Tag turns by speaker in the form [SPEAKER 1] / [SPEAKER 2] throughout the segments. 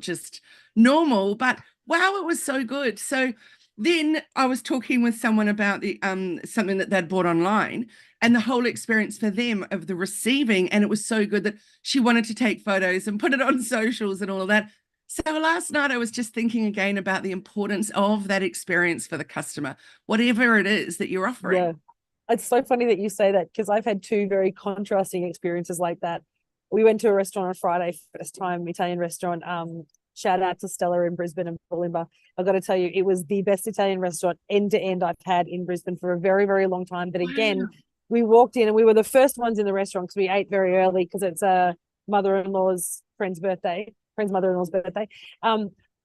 [SPEAKER 1] just normal, but wow, it was so good. So then I was talking with someone about the something that they'd bought online and the whole experience for them of the receiving, and it was so good that she wanted to take photos and put it on socials and all of that. So last night I was just thinking again about the importance of that experience for the customer, whatever it is that you're offering.
[SPEAKER 2] Yeah. It's so funny that you say that because I've had two very contrasting experiences like that. We went to a restaurant on Friday, first time Italian restaurant. Shout out to Stella in Brisbane and Bulimba. I've got to tell you, it was the best Italian restaurant end to end I've had in Brisbane for a very, very long time. But again,
[SPEAKER 1] Wow.
[SPEAKER 2] we walked in and we were the first ones in the restaurant because we ate very early because it's a mother-in-law's friend's mother-in-law's birthday.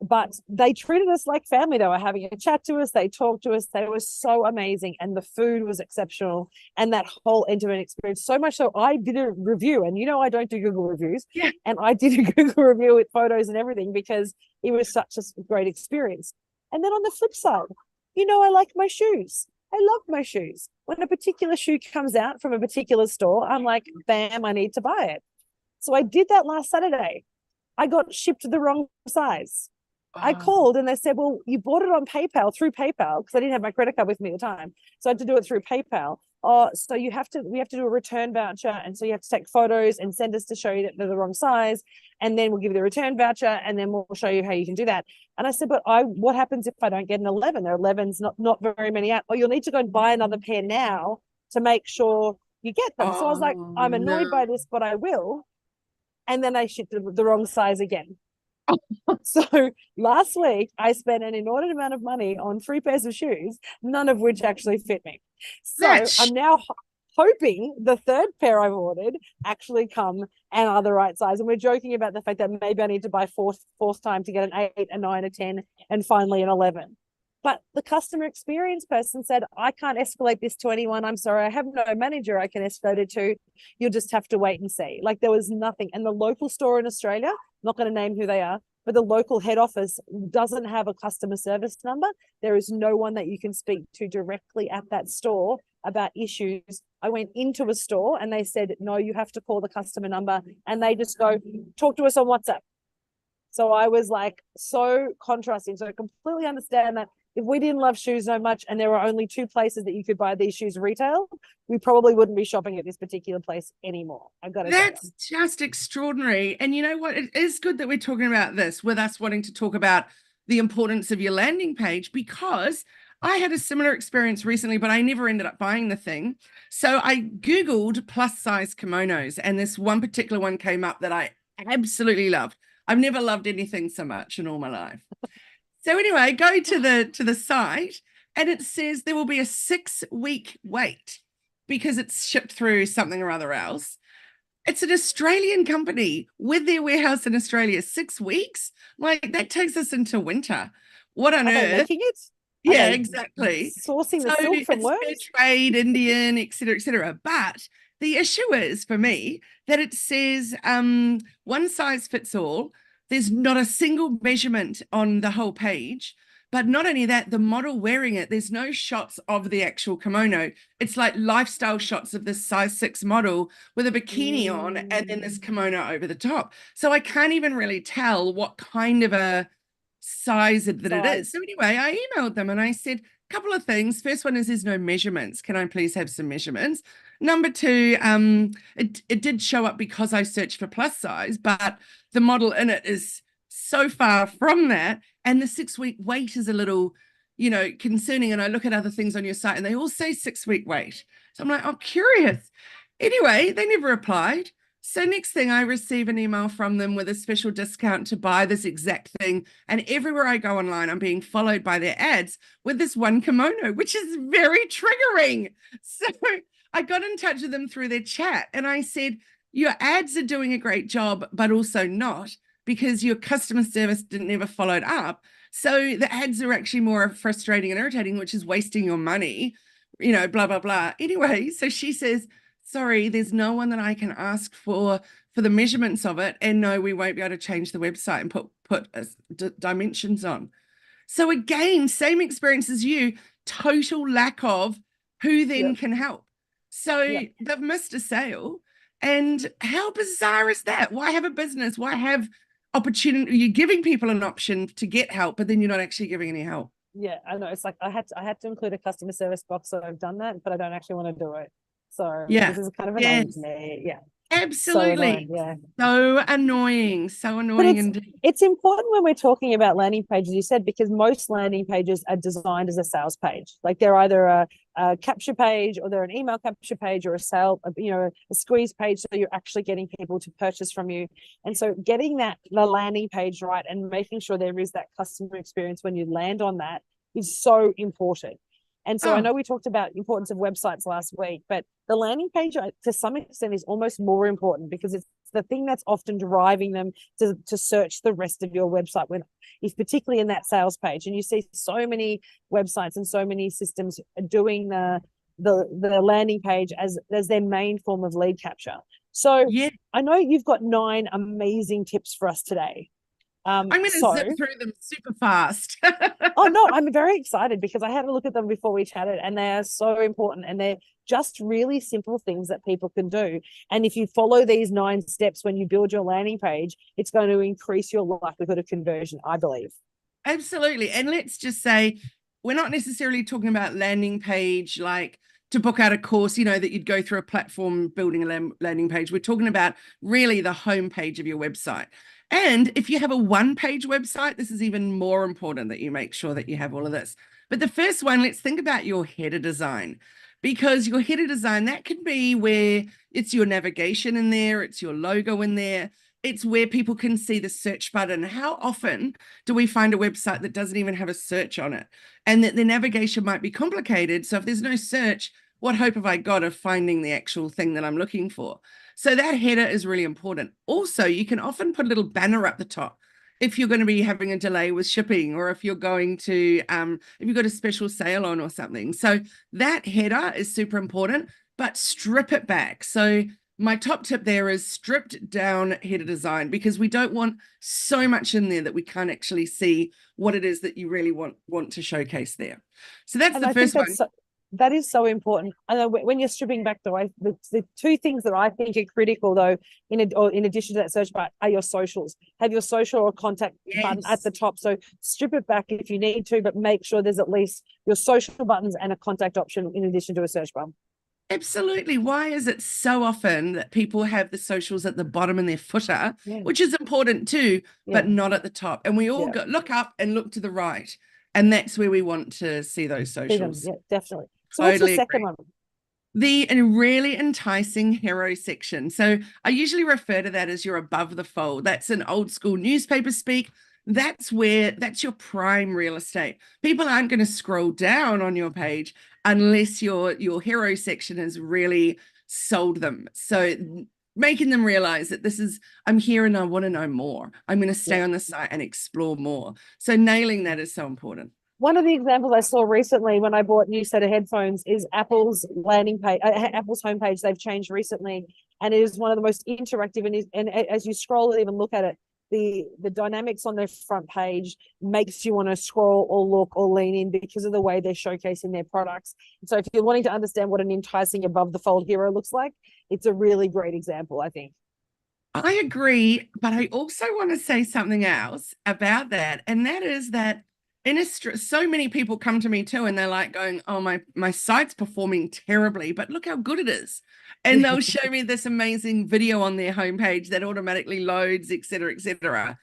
[SPEAKER 2] But they treated us like family. They were having a chat to us. They talked to us. They were so amazing. And the food was exceptional. And that whole end-to-end experience, so much so I did a review. And I don't do Google reviews.
[SPEAKER 1] Yeah.
[SPEAKER 2] And I did a Google review with photos and everything because it was such a great experience. And then on the flip side, I like my shoes. I love my shoes. When a particular shoe comes out from a particular store, I'm like, bam, I need to buy it. So I did that last Saturday. I got shipped the wrong size. I
[SPEAKER 1] Oh,
[SPEAKER 2] called and they said, well, you bought it on PayPal through PayPal because I didn't have my credit card with me at the time. So I had to do it through PayPal. Oh, so we have to do a return voucher. And so you have to take photos and send us to show you that they're the wrong size. And then we'll give you the return voucher and then we'll show you how you can do that. And I said, but what happens if I don't get an 11? There are 11s, not very many out. Oh, you'll need to go and buy another pair now to make sure you get them. So I was like,
[SPEAKER 1] oh
[SPEAKER 2] I'm annoyed
[SPEAKER 1] no.
[SPEAKER 2] by this, but I will. And then they shipped the wrong size again. So last week, I spent an inordinate amount of money on 3 pairs of shoes, none of which actually fit me. So
[SPEAKER 1] That's
[SPEAKER 2] I'm now hoping the third pair I've ordered actually come and are the right size. And we're joking about the fact that maybe I need to buy fourth time to get an 8, a 9, a 10, and finally an 11. But the customer experience person said, I can't escalate this to anyone. I'm sorry, I have no manager I can escalate it to. You'll just have to wait and see. Like there was nothing. And the local store in Australia, I'm not going to name who they are, but the local head office doesn't have a customer service number. There is no one that you can speak to directly at that store about issues. I went into a store and they said, no, you have to call the customer number. And they just go, talk to us on WhatsApp. So I was like, so contrasting. So I completely understand that if we didn't love shoes so much and there were only 2 places that you could buy these shoes retail, we probably wouldn't be shopping at this particular place anymore. I've got to tell you.
[SPEAKER 1] that's just extraordinary. And you know what? It is good that we're talking about this with us wanting to talk about the importance of your landing page because I had a similar experience recently, but I never ended up buying the thing. So I Googled plus size kimonos, and this one particular one came up that I absolutely loved. I've never loved anything so much in all my life. So anyway, I go to the site and it says there will be a 6-week wait because it's shipped through something or other else. It's an Australian company with their warehouse in Australia. 6 weeks? Like that takes us into winter. What on
[SPEAKER 2] Are they
[SPEAKER 1] earth?
[SPEAKER 2] making it? Are
[SPEAKER 1] Yeah,
[SPEAKER 2] they
[SPEAKER 1] exactly.
[SPEAKER 2] sourcing the
[SPEAKER 1] So
[SPEAKER 2] silk from
[SPEAKER 1] it's fair
[SPEAKER 2] worms?
[SPEAKER 1] trade, Indian, et cetera, et cetera. But the issue is for me that it says one size fits all. There's not a single measurement on the whole page. But not only that, the model wearing it, there's no shots of the actual kimono. It's like lifestyle shots of this size 6 model with a bikini on and then this
[SPEAKER 2] Mm.
[SPEAKER 1] kimono over the top. So I can't even really tell what kind of a size that it is.
[SPEAKER 2] Size.
[SPEAKER 1] So anyway, I emailed them and I said a couple of things. First one is there's no measurements. Can I please have some measurements? Number two, it did show up because I searched for plus size, but the model in it is so far from that. And the 6-week wait is a little, concerning. And I look at other things on your site and they all say 6-week wait. So I'm like, I'm curious. Anyway, they never replied. So next thing I receive an email from them with a special discount to buy this exact thing. And everywhere I go online, I'm being followed by their ads with this one kimono, which is very triggering. So I got in touch with them through their chat and I said, your ads are doing a great job, but also not because your customer service didn't ever followed up. So the ads are actually more frustrating and irritating, which is wasting your money, blah, blah, blah. Anyway, so she says, sorry, there's no one that I can ask for the measurements of it. And no, we won't be able to change the website and put dimensions on. So again, same experience as you, total lack of who then
[SPEAKER 2] Yep.
[SPEAKER 1] can help. So
[SPEAKER 2] Yep.
[SPEAKER 1] they've missed a sale. And how bizarre is that? Why have a business? Why have opportunity, you're giving people an option to get help, but then you're not actually giving any help.
[SPEAKER 2] Yeah, I know. It's like I had to include a customer service box, so I've done that, but I don't actually want to do it. So
[SPEAKER 1] Yeah.
[SPEAKER 2] this is kind of annoying to
[SPEAKER 1] Yes.
[SPEAKER 2] me. Yeah. So annoying.
[SPEAKER 1] Absolutely.
[SPEAKER 2] Yeah.
[SPEAKER 1] So annoying. So
[SPEAKER 2] But
[SPEAKER 1] annoying indeed.
[SPEAKER 2] it's important when we're talking about landing pages, you said, because most landing pages are designed as a sales page. Like they're either a capture page, or they're an email capture page, or a squeeze page, so you're actually getting people to purchase from you. And so getting the landing page right and making sure there is that customer experience when you land on that is so important. And so I
[SPEAKER 1] Oh,
[SPEAKER 2] know we talked about importance of websites last week, but the landing page to some extent is almost more important, because it's the thing that's often driving them to search the rest of your website, when is particularly in that sales page. And you see so many websites and so many systems doing the landing page as their main form of lead capture. So
[SPEAKER 1] yeah.
[SPEAKER 2] I know you've got 9 amazing tips for us today.
[SPEAKER 1] I'm going to
[SPEAKER 2] So
[SPEAKER 1] zip through them super fast.
[SPEAKER 2] Oh no, I'm very excited because I had a look at them before we chatted, and they are so important, and they're just really simple things that people can do. And if you follow these 9 steps when you build your landing page, it's going to increase your likelihood of conversion, I believe.
[SPEAKER 1] Absolutely. And let's just say we're not necessarily talking about landing page like to book out a course, that you'd go through a platform building a landing page. We're talking about really the home page of your website. And if you have a one-page website, this is even more important that you make sure that you have all of this. But the first one, let's think about your header design, because your header design, that can be where it's your navigation in there, it's your logo in there, it's where people can see the search button. How often do we find a website that doesn't even have a search on it, and that the navigation might be complicated? So if there's no search, what hope have I got of finding the actual thing that I'm looking for? So that header is really important. Also, you can often put a little banner up the top if you're going to be having a delay with shipping, or if you're going to, if you've got a special sale on or something. So that header is super important, but strip it back. So my top tip there is stripped down header design, because we don't want so much in there that we can't actually see what it is that you really want to showcase there. So that's
[SPEAKER 2] And
[SPEAKER 1] the
[SPEAKER 2] I think
[SPEAKER 1] first one.
[SPEAKER 2] that is so important. I know when you're stripping back, though, the 2 things that I think are critical, though, in addition to that search bar, are your socials. Have your social or contact button at
[SPEAKER 1] Yes.
[SPEAKER 2] the top. So strip it back if you need to, but make sure there's at least your social buttons and a contact option in addition to a search bar.
[SPEAKER 1] Absolutely. Why is it so often that people have the socials at the bottom in their footer,
[SPEAKER 2] Yeah.
[SPEAKER 1] which is important too,
[SPEAKER 2] Yeah.
[SPEAKER 1] but not at the top? And we all
[SPEAKER 2] Yeah.
[SPEAKER 1] look up and look to the right. And that's where we want to see those
[SPEAKER 2] See them.
[SPEAKER 1] socials.
[SPEAKER 2] Yeah, definitely. So what's your
[SPEAKER 1] Totally
[SPEAKER 2] second
[SPEAKER 1] agree.
[SPEAKER 2] one?
[SPEAKER 1] The really enticing hero section. So I usually refer to that as your above the fold. That's an old school newspaper speak. That's your prime real estate. People aren't going to scroll down on your page unless your hero section has really sold them. So making them realize that I'm here and I want to know more. I'm going to stay
[SPEAKER 2] Yeah.
[SPEAKER 1] on the site and explore more. So nailing that is so important.
[SPEAKER 2] One of the examples I saw recently when I bought a new set of headphones is Apple's landing page, Apple's homepage. They've changed recently, and it is one of the most interactive. And as you scroll and even look at it, the dynamics on their front page makes you want to scroll or look or lean in because of the way they're showcasing their products. So if you're wanting to understand what an enticing above the fold hero looks like, it's a really great example, I think.
[SPEAKER 1] I agree, but I also want to say something else about that, and that is that in Australia, so many people come to me too, and they're like going, "Oh, my site's performing terribly, but look how good it is," and they'll show me this amazing video on their homepage that automatically loads, etc., etc.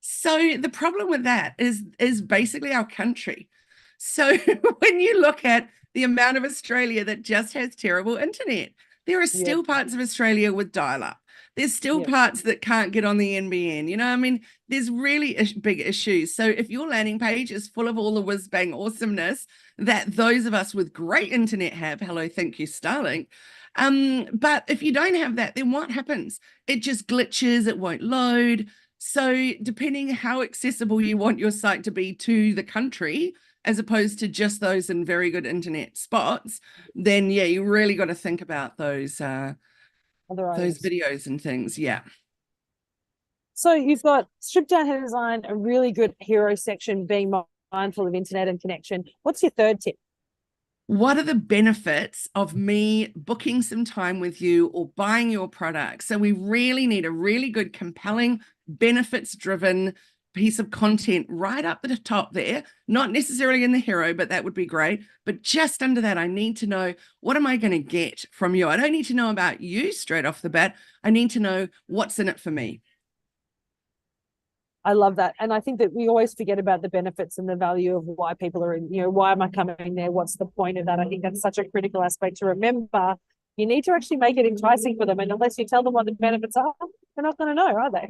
[SPEAKER 1] So the problem with that is basically our country. So when you look at the amount of Australia that just has terrible internet, there are
[SPEAKER 2] Yep.
[SPEAKER 1] still parts of Australia with dial-up. There's still
[SPEAKER 2] Yep.
[SPEAKER 1] parts that can't get on the NBN. I mean, there's really big issues. So if your landing page is full of all the whiz bang awesomeness that those of us with great internet have, hello, thank you, Starlink. But if you don't have that, then what happens? It just glitches, it won't load. So depending how accessible you want your site to be to the country, as opposed to just those in very good internet spots, then yeah, you really got to think about those
[SPEAKER 2] Other
[SPEAKER 1] those
[SPEAKER 2] items.
[SPEAKER 1] videos and things. Yeah.
[SPEAKER 2] So you've got stripped down header design, a really good hero section, being mindful of internet and connection. What's your third tip?
[SPEAKER 1] What are the benefits of me booking some time with you or buying your product? So we really need a really good, compelling benefits driven piece of content right up at the top there, not necessarily in the hero, but that would be great. But just under that, I need to know, what am I going to get from you? I don't need to know about you straight off the bat. I need to know what's in it for me.
[SPEAKER 2] I love that. And I think that we always forget about the benefits and the value of why people are in, why am I coming there? What's the point of that? I think that's such a critical aspect to remember. You need to actually make it enticing for them. And unless you tell them what the benefits are, they're not going to know, are they?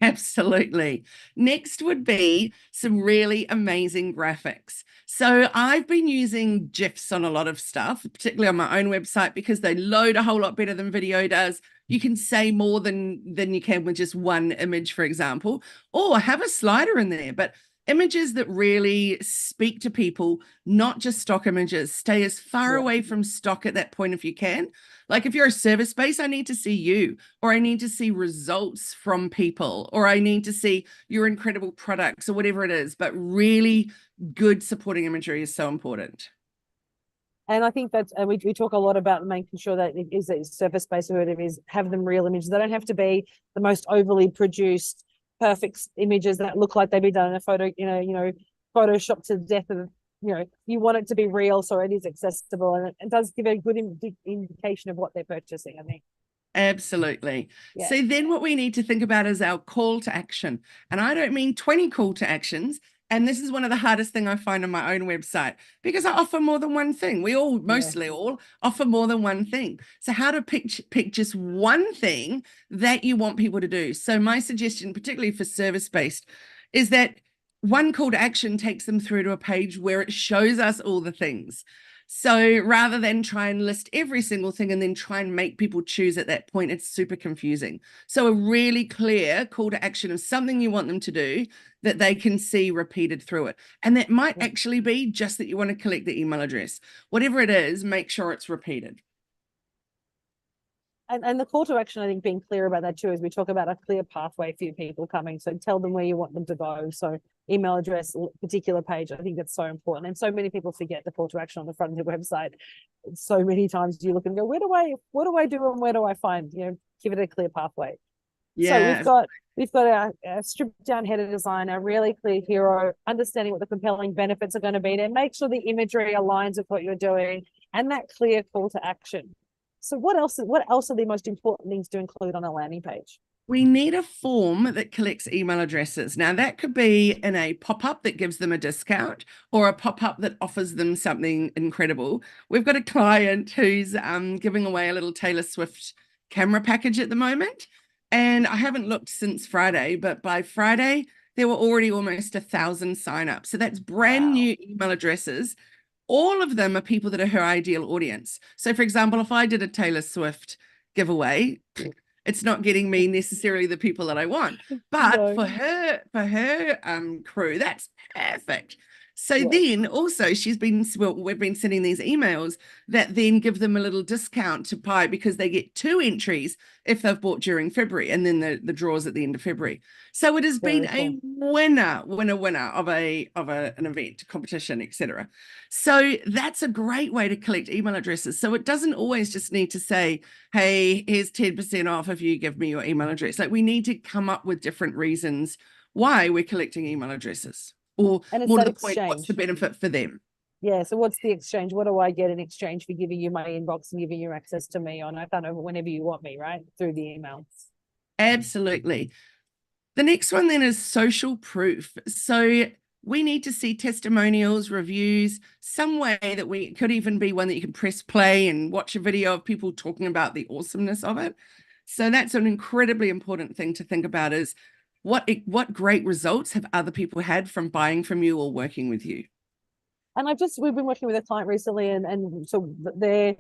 [SPEAKER 1] Absolutely. Next would be some really amazing graphics. So I've been using GIFs on a lot of stuff, particularly on my own website, because they load a whole lot better than video does. You can say more than you can with just one image, for example, or have a slider in there. But images that really speak to people, not just stock images. Stay as far away from stock at that point if you can. Like if you're a service base, I need to see you, or I need to see results from people, or I need to see your incredible products, or whatever it is. But really good supporting imagery is so important.
[SPEAKER 2] And I think that we talk a lot about making sure that it is a service-based, or whatever it is, have them real images. They don't have to be the most overly produced, perfect images that look like they've been done in a photo, Photoshop to the death of, you want it to be real so it is accessible, and it does give a good indication of what they're purchasing, I think.
[SPEAKER 1] Absolutely.
[SPEAKER 2] Yeah.
[SPEAKER 1] So then what we need to think about is our call to action. And I don't mean 20 call to actions. And this is one of the hardest things I find on my own website, because I offer more than one thing. We all, mostly all, offer more than one thing. So how to pick just one thing that you want people to do. So my suggestion, particularly for service-based, is that one call to action takes them through to a page where it shows us all the things. So rather than try and list every single thing and then try and make people choose at that point, it's super confusing. So a really clear call to action of something you want them to do that they can see repeated through it. And that might actually be just that you want to collect the email address. Whatever it is, make sure it's repeated.
[SPEAKER 2] And the call to action, I think being clear about that too, is we talk about a clear pathway for people coming. So tell them where you want them to go. So email address, particular page. I think that's so important. And so many people forget the call to action on the front of their website. So many times you look and go, what do I do and where do I find? Give it a clear pathway.
[SPEAKER 1] Yeah.
[SPEAKER 2] So we've got our stripped down header design, a really clear hero, understanding what the compelling benefits are going to be there. Make sure the imagery aligns with what you're doing, and that clear call to action. So what else are the most important things to include on a landing page?
[SPEAKER 1] We need a form that collects email addresses. Now, that could be in a pop-up that gives them a discount, or a pop-up that offers them something incredible. We've got a client who's giving away a little Taylor Swift camera package at the moment. And I haven't looked since Friday, but by Friday, there were already almost 1,000 signups. So that's brand new email addresses. All of them are people that are her ideal audience. So for example, if I did a Taylor Swift giveaway, it's not getting me necessarily the people that I want, but for her crew, that's perfect. So then also we've been sending these emails that then give them a little discount to buy, because they get 2 entries if they've bought during February, and then the draws at the end of February. So it has been a winner of an event, competition, etc. So that's a great way to collect email addresses. So it doesn't always just need to say, hey, here's 10% off if you give me your email address. Like, we need to come up with different reasons why we're collecting email addresses. Or more to the point, what's the benefit for them?
[SPEAKER 2] Yeah, so what's the exchange? What do I get in exchange for giving you my inbox and giving you access to me on kind of whenever you want me, right? Through the emails.
[SPEAKER 1] Absolutely. The next one then is social proof. So we need to see testimonials, reviews, some way that it could even be one that you can press play and watch a video of people talking about the awesomeness of it. So that's an incredibly important thing to think about, is what great results have other people had from buying from you or working with you?
[SPEAKER 2] And we've been working with a client recently, and so their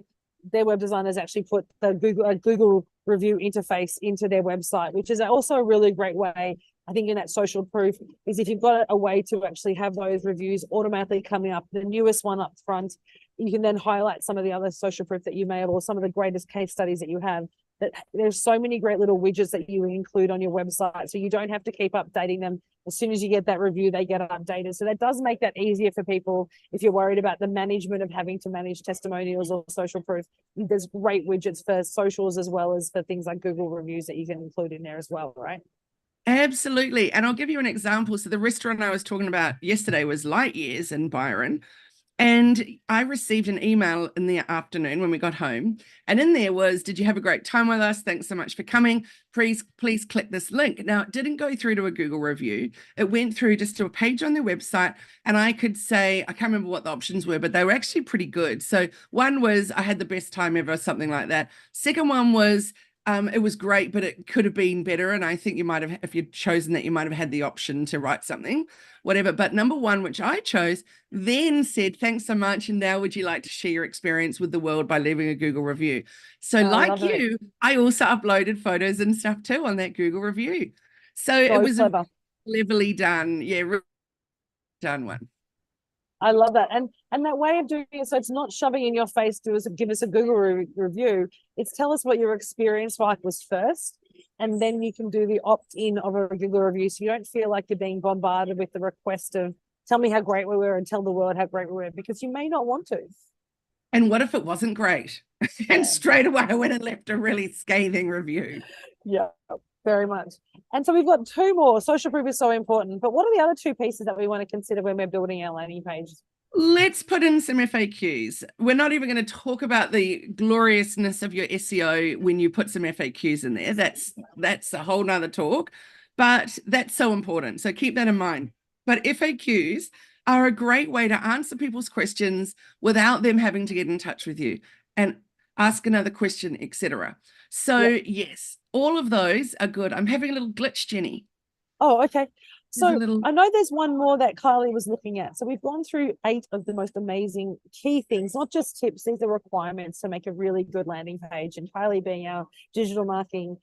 [SPEAKER 2] web designers actually put the Google review interface into their website, which is also a really great way. I think in that social proof is if you've got a way to actually have those reviews automatically coming up, the newest one up front, you can then highlight some of the other social proof that you may have, or some of the greatest case studies that you have. That there's so many great little widgets that you include on your website, so you don't have to keep updating them. As soon as you get that review, they get updated. So that does make that easier for people if you're worried about the management of having to manage testimonials or social proof. There's great widgets for socials as well as for things like Google reviews that you can include in there as well, right?
[SPEAKER 1] Absolutely. And I'll give you an example. So the restaurant I was talking about yesterday was Light Years in Byron. And I received an email in the afternoon when we got home. And in there was, did you have a great time with us? Thanks so much for coming. Please click this link. Now, it didn't go through to a Google review. It went through just to a page on their website. And I could say, I can't remember what the options were, but they were actually pretty good. So one was, I had the best time ever, something like that. Second one was, it was great, but it could have been better. And I think you might have, if you'd chosen that, you might have had the option to write something, whatever. But number one, which I chose, then said, thanks so much. And now would you like to share your experience with the world by leaving a Google review? So like you, I also uploaded photos and stuff too on that Google review. So it was
[SPEAKER 2] clever.
[SPEAKER 1] cleverly done. Yeah, really done one.
[SPEAKER 2] I love that. And that way of doing it, so it's not shoving in your face to give us a Google review. It's tell us what your experience was first, and then you can do the opt-in of a Google review, so you don't feel like you're being bombarded with the request of tell me how great we were and tell the world how great we were, because you may not want to.
[SPEAKER 1] And what if it wasn't great? And straight away I went and left a really scathing review.
[SPEAKER 2] Yeah, very much. And so we've got two more. Social proof is so important. But what are the other two pieces that we want to consider when we're building our landing pages?
[SPEAKER 1] Let's put in some FAQs. We're not even going to talk about the gloriousness of your SEO when you put some FAQs in there. That's a whole nother talk, but that's so important. So keep that in mind. But FAQs are a great way to answer people's questions without them having to get in touch with you and ask another question, etc. So yes, all of those are good. I'm having a little glitch, Jenny.
[SPEAKER 2] Oh, okay. So I know there's one more that Kylie was looking at. So we've gone through 8 of the most amazing key things, not just tips. These are requirements to make a really good landing page. And Kylie, being our digital marketing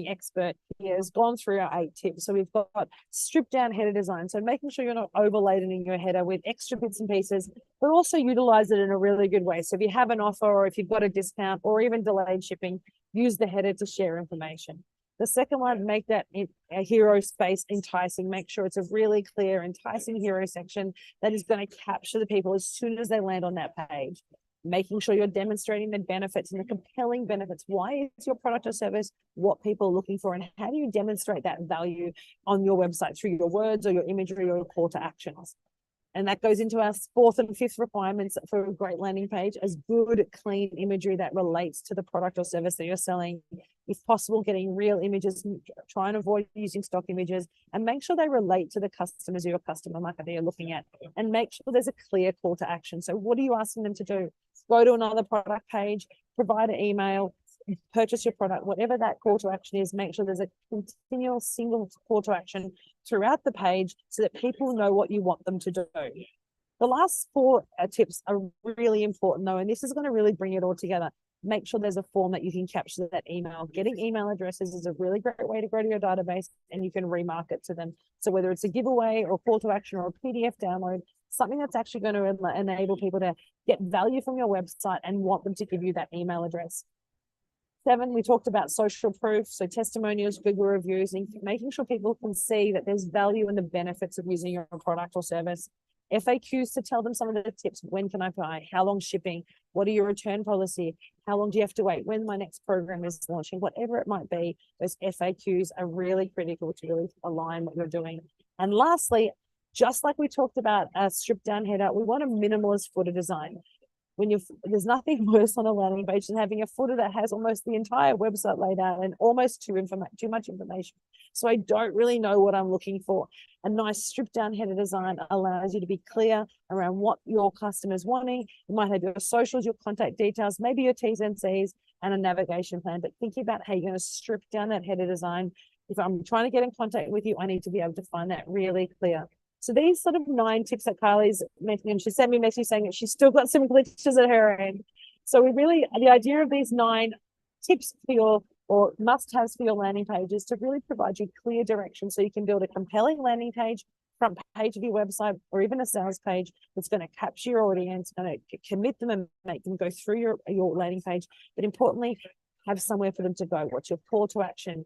[SPEAKER 2] expert here, has gone through our 8 tips. So we've got stripped down header design. So making sure you're not overloading your header with extra bits and pieces, but also utilize it in a really good way. So if you have an offer, or if you've got a discount, or even delayed shipping, use the header to share information. The second one, make that a hero space enticing. Make sure it's a really clear, enticing hero section that is going to capture the people as soon as they land on that page. Making sure you're demonstrating the benefits and the compelling benefits. Why is your product or service what people are looking for? And how do you demonstrate that value on your website through your words or your imagery or your call to actions? And that goes into our 4th and 5th requirements for a great landing page, as good, clean imagery that relates to the product or service that you're selling. If possible, getting real images, try and avoid using stock images, and make sure they relate to the customers or your customer market that you're looking at, and make sure there's a clear call to action. So what are you asking them to do? Go to another product page, provide an email, purchase your product, whatever that call to action is. Make sure there's a continual single call to action throughout the page so that people know what you want them to do. The last 4 tips are really important though, and this is going to really bring it all together. Make sure there's a form that you can capture that email. Getting email addresses is a really great way to grow to your database, and you can remarket to them. So whether it's a giveaway or a call to action or a PDF download, something that's actually going to enable people to get value from your website and want them to give you that email address. 7, we talked about social proof, so testimonials, Google reviews, and making sure people can see that there's value in the benefits of using your product or service. FAQs to tell them some of the tips. When can I buy? How long shipping? What are your return policy? How long do you have to wait? When my next program is launching? Whatever it might be, those FAQs are really critical to really align what you're doing. And lastly, just like we talked about a stripped down header, we want a minimalist footer design. There's nothing worse on a landing page than having a footer that has almost the entire website laid out and almost too much information. So I don't really know what I'm looking for. A nice stripped down header design allows you to be clear around what your customer's wanting. You might have your socials, your contact details, maybe your T's and C's, and a navigation plan. But thinking about how you're going to strip down that header design. If I'm trying to get in contact with you, I need to be able to find that really clear. So these sort of 9 tips that Kylie's making, and she sent me a message saying that she's still got some glitches at her end. So the idea of these 9 tips for your, or must-haves for your landing page, is to really provide you clear direction so you can build a compelling landing page, front page of your website, or even a sales page that's going to capture your audience, going to commit them and make them go through your landing page. But importantly, have somewhere for them to go. What's your call to action?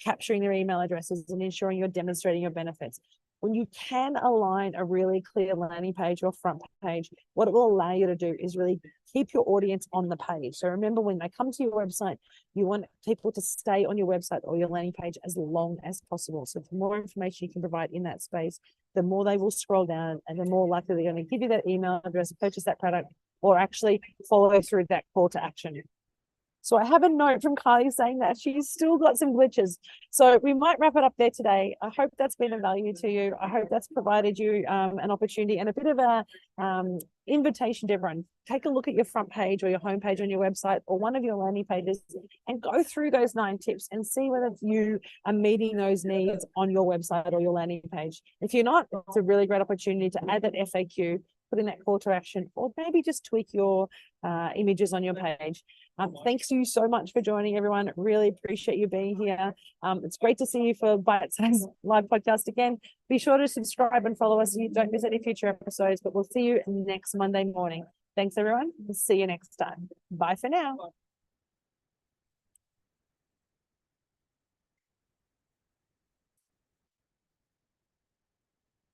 [SPEAKER 2] Capturing their email addresses and ensuring you're demonstrating your benefits. when you can align a really clear landing page or front page, what it will allow you to do is really keep your audience on the page. So remember, when they come to your website, you want people to stay on your website or your landing page as long as possible. So the more information you can provide in that space, the more they will scroll down, and the more likely they're going to give you that email address, purchase that product, or actually follow through that call to action. So I have a note from Kylie saying that she's still got some glitches. So we might wrap it up there today. I hope that's been of value to you. I hope that's provided you an opportunity and a bit of a invitation to everyone. Take a look at your front page or your homepage on your website or one of your landing pages and go through those 9 tips and see whether you are meeting those needs on your website or your landing page. If you're not, it's a really great opportunity to add that FAQ, put in that call to action, or maybe just tweak your images on your page. Thanks you so much for joining, everyone. Really appreciate you being here. It's great to see you for Bite Size Live Podcast again. Be sure to subscribe and follow us so you don't miss any future episodes, but we'll see you next Monday morning. Thanks, everyone. We'll see you next time. Bye for now.